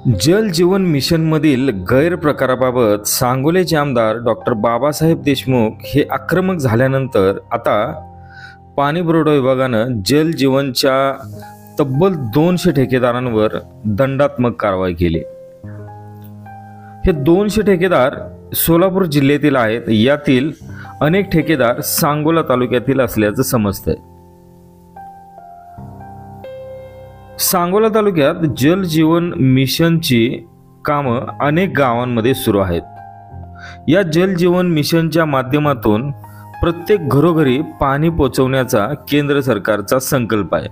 जल जीवन मिशनमधील गैरप्रकाराबाबत सांगोलेचे आमदार डॉक्टर बाबासाहेब देशमुख हे आक्रमक झाल्यानंतर आता पाणीपुरवठा विभागानं जल जीवनच्या तब्बल 200 ठेकेदारांवर दंडात्मक कारवाई केली। हे 200 ठेकेदार सोलापूर जिल्ह्यातील आहेत। यातील अनेक ठेकेदार सांगोला तालुक्यातील असल्याचं समजतंय। सांगोला तालुक्यात जल जीवन मिशनची कामं अनेक गावांमध्ये सुरू आहेत। या जल जीवन मिशनच्या माध्यमातून प्रत्येक घरोघरी पाणी पोहोचवण्याचा केंद्र सरकारचा संकल्प आहे।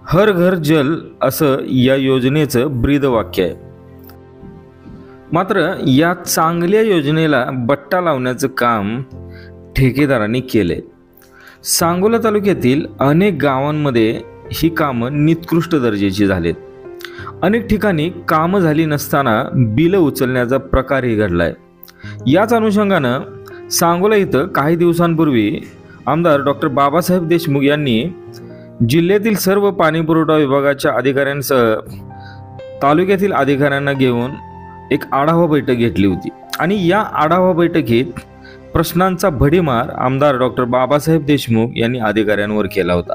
हर घर जल असं या योजनेचं ब्रीदवाक्य आहे। मात्र या चांगल्या योजनेला बट्टा लावण्याचं काम ठेकेदारांनी केले। सांगोला तालुक्यातील अनेक गावांमध्ये ही कामं निकृष्ट दर्जाची झालीत। अनेक ठिकाणी कामं झाली नसताना बिलं उचलण्याचा प्रकारही घडलाय। याच अनुषंगानं सांगोला इथं काही दिवसांपूर्वी आमदार डॉक्टर बाबासाहेब देशमुख यांनी जिल्ह्यातील सर्व पाणीपुरवठा विभागाच्या अधिकाऱ्यांसह तालुक्यातील अधिकाऱ्यांना घेऊन एक आढावा बैठक घेतली होती आणि या आढावा बैठकीत प्रश्नांचा भडीमार आमदार डॉक्टर बाबासाहेब देशमुख यांनी अधिकाऱ्यांवर केला होता।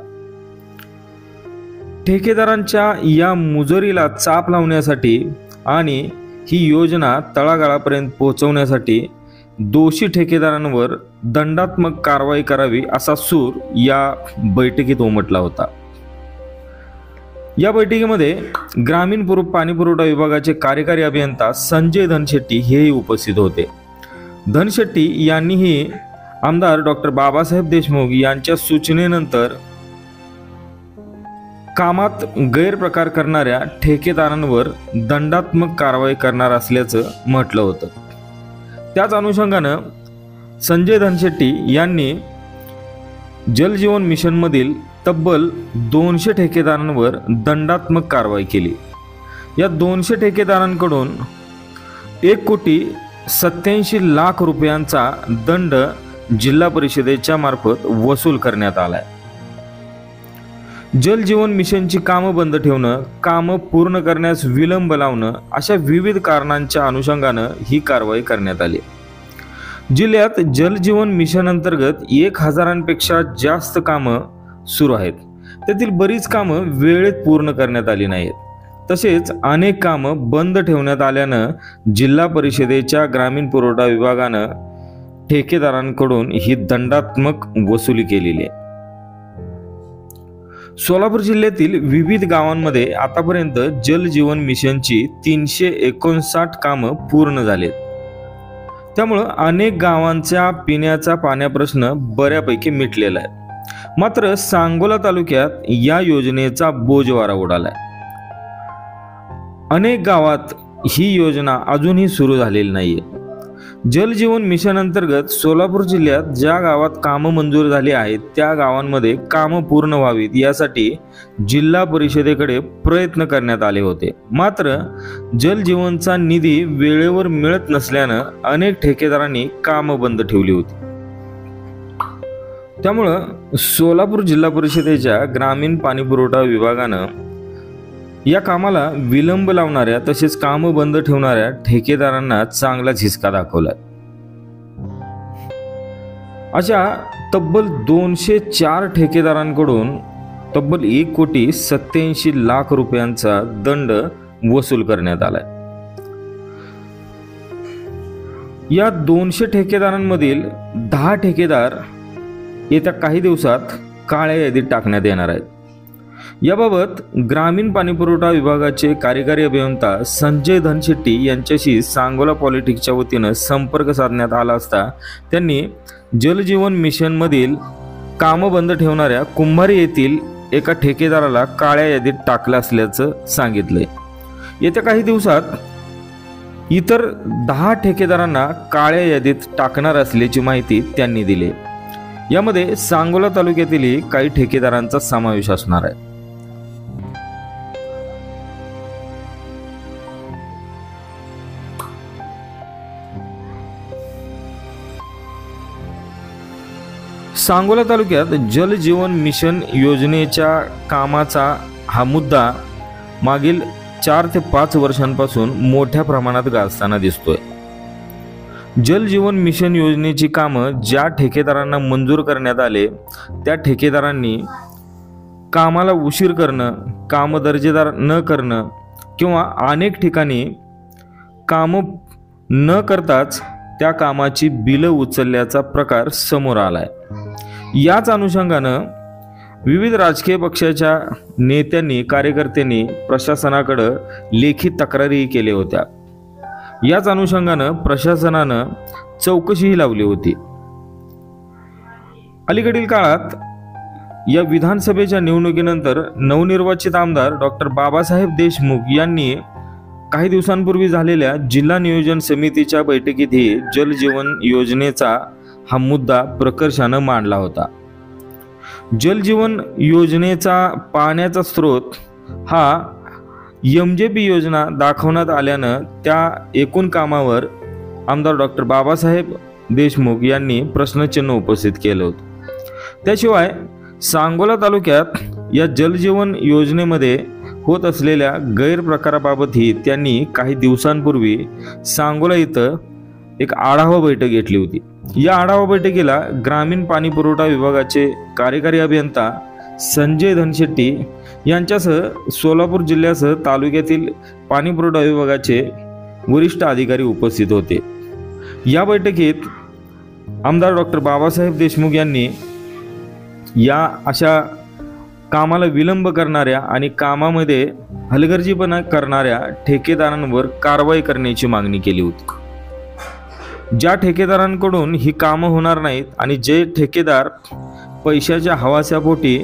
ठेकेदारांच्या या मुजोरीला चाप लावण्यासाठी आणि ही योजना तळागाळापर्यंत पोहोचवण्यासाठी दोषी ठेकेदारांवर दंडात्मक कारवाई करावी असा सूर या बैठकीत उमटला होता। या बैठकीमध्ये ग्रामीण पाणीपुरवठा विभागाचे कार्यकारी अभियंता संजय धनशेट्टी हेही उपस्थित होते। धनशेट्टी यांनीही आमदार डॉक्टर बाबासाहेब देशमुख यांच्या सूचनेनंतर कामात गैरप्रकार करणाऱ्या ठेकेदारांवर दंडात्मक कारवाई करणार असल्याचं म्हटलं होतं। त्याच अनुषंगानं संजय धनशेट्टी यांनी जल जीवन मिशनमधील तब्बल 200 ठेकेदारांवर दंडात्मक कारवाई केली। या 200 ठेकेदारांकडून 1,87,00,000 रुपयांचा दंड जिल्हा परिषदेच्या मार्फत वसूल करण्यात आलाय। जल जीवन मिशनची कामं बंद ठेवणं, कामं पूर्ण करण्यास विलंब लावणं अशा विविध कारणांच्या अनुषंगानं ही कारवाई करण्यात आली। जिल्ह्यात जल जीवन मिशन अंतर्गत 1,000पेक्षा जास्त कामं सुरू आहेत। त्यातील बरीच कामं वेळेत पूर्ण करण्यात आली नाहीत। तसेच अनेक कामं बंद ठेवण्यात आल्यानं जिल्हा परिषदेच्या ग्रामीण पुरवठा विभागानं ठेकेदारांकडून ही दंडात्मक वसुली केलेली आहे। सोलापूर जिल्ह्यातील विविध गावांमध्ये आतापर्यंत जल जीवन मिशनची 359 कामं पूर्ण झालीत। त्यामुळं अनेक गावांचा पिण्याचा पाण्याप्रश्न बऱ्यापैकी मिटलेला आहे। मात्र सांगोला तालुक्यात या योजनेचा बोजवारा उडालाय। अनेक गावात ही योजना अजूनही सुरू झालेली नाहीये। जल जीवन मिशन अंतर्गत सोलापूर जिल्ह्यात ज्या गावात कामं मंजूर झाली आहेत त्या गावांमध्ये कामं पूर्ण व्हावीत यासाठी जिल्हा परिषदेकडे प्रयत्न करण्यात आले होते। मात्र जल जीवनचा निधी वेळेवर मिळत नसल्यानं अनेक ठेकेदारांनी कामं बंद ठेवली होती। त्यामुळं सोलापूर जिल्हा परिषदेच्या ग्रामीण पाणीपुरवठा विभागानं या कामाला विलंब लावणाऱ्या तसेच कामं बंद ठेवणाऱ्या ठेकेदारांना चांगला झिसका दाखवला। अशा तब्बल 204 ठेकेदारांकडून तब्बल 1,87,00,000 रुपयांचा दंड वसूल करण्यात आलाय। या 200 ठेकेदारांमधील 10 ठेकेदार येत्या काही दिवसात काळ्या यादीत टाकण्यात येणार आहेत। याबाबत ग्रामीण पाणीपुरवठा विभागाचे कार्यकारी अभियंता संजय धनशेट्टी यांच्याशी सांगोला पॉलिटिक्सच्या वतीनं संपर्क साधण्यात आला असता त्यांनी जल जीवन मिशनमधील कामं बंद ठेवणाऱ्या कुंभारी येथील एका ठेकेदाराला काळ्या यादीत टाकलं असल्याचं सांगितलंय। येत्या काही दिवसात इतर 10 ठेकेदारांना काळ्या यादीत टाकणार असल्याची माहिती त्यांनी दिली। यामध्ये सांगोला तालुक्यातील काही ठेकेदारांचा समावेश असणार आहे। सांगोला तालुक्यात जल जीवन मिशन योजनेच्या कामाचा हा मुद्दा मागील 4 ते 5 वर्षांपासून मोठ्या प्रमाणात गाजताना दिसतोय. जल जीवन मिशन योजनेची कामं ज्या ठेकेदारांना मंजूर करण्यात आले त्या ठेकेदारांनी कामाला उशीर करणं, काम दर्जेदार न करणं किंवा अनेक ठिकाणी कामं न करताच त्या कामाची बिलं उचलल्याचा प्रकार समोर आलाय. याच अनुषंगानं विविध राजकीय पक्षाच्या नेत्यांनी, कार्यकर्त्यांनी प्रशासनाकडे लेखी तक्रारीही केल्या होत्या. याच अनुषंगानं प्रशासनानं चौकशीही लावली होती. अलीकडील काळात या विधानसभेच्या निवडणुकीनंतर नवनिर्वाचित आमदार डॉक्टर बाबासाहेब देशमुख यांनी काही दिवसांपूर्वी झालेल्या जिल्हा नियोजन समितीच्या बैठकीतही जल जीवन योजनेचा हा मुद्दा प्रकर्षानं मांडला होता. जल जीवन योजनेचा पाण्याचा स्रोत हा MJP योजना दाखवण्यात आल्यानं त्या एकूण कामावर आमदार डॉक्टर बाबासाहेब देशमुख यांनी प्रश्नचिन्ह उपस्थित केलं होतं. त्याशिवाय सांगोला तालुक्यात या जलजीवन योजनेमध्ये होत असलेल्या गैरप्रकाराबाबतही त्यांनी काही दिवसांपूर्वी सांगोला इथं एक आढावा बैठक घेतली होती. या आढावा बैठकीला ग्रामीण पाणी पुरवठा विभागाचे कार्यकारी अभियंता संजय धनशेट्टी यांच्यासह सोलापूर जिल्ह्यासह तालुक्यातील पाणी पुरवठा विभागाचे वरिष्ठ अधिकारी उपस्थित होते. या बैठकीत आमदार डॉक्टर बाबासाहेब देशमुख यांनी या अशा कामाला विलंब करणाऱ्या आणि कामामध्ये हलगर्जीपणा करणाऱ्या ठेकेदारांवर कारवाई करण्याची मागणी केली होती. ज्या ठेकेदारांकडून ही कामं होणार नाहीत आणि जे ठेकेदार पैशाच्या हवासापोटी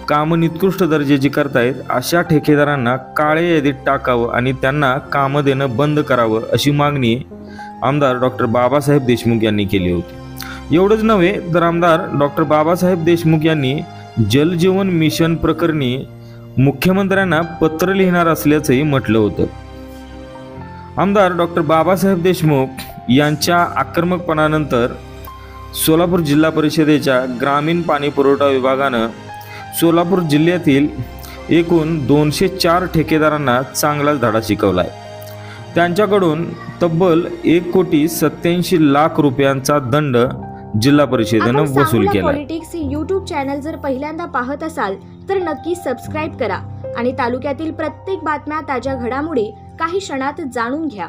कामं निकृष्ट दर्जाची करतायत अशा ठेकेदारांना काळ्या यादीत टाकावं आणि त्यांना कामं देणं बंद करावं अशी मागणी आमदार डॉक्टर बाबासाहेब देशमुख यांनी केली होती. एवढंच नव्हे तर आमदार डॉक्टर बाबासाहेब देशमुख यांनी जलजीवन मिशन प्रकरणी मुख्यमंत्र्यांना पत्र लिहिणार असल्याचंही म्हटलं होतं. आमदार डॉक्टर बाबासाहेब देशमुख यांच्या आक्रमकपणानंतर सोलापूर जिल्हा परिषदेच्या ग्रामीण पाणी पुरवठा विभागानं सोलापूर जिल्ह्यातील एकूण 204 ठेकेदारांना चांगलाच धडा शिकवलाय. त्यांच्याकडून तब्बल 1,87,00,000 रुपयांचा दंड जिल्हा परिषदेनं वसूल केला. पॉलिटिक्स YouTube चॅनल जर पहिल्यांदा पाहत असाल तर नक्की सबस्क्राईब करा आणि तालुक्यातील प्रत्येक बातम्या, ताज्या घडामोडी काही क्षणात जाणून घ्या.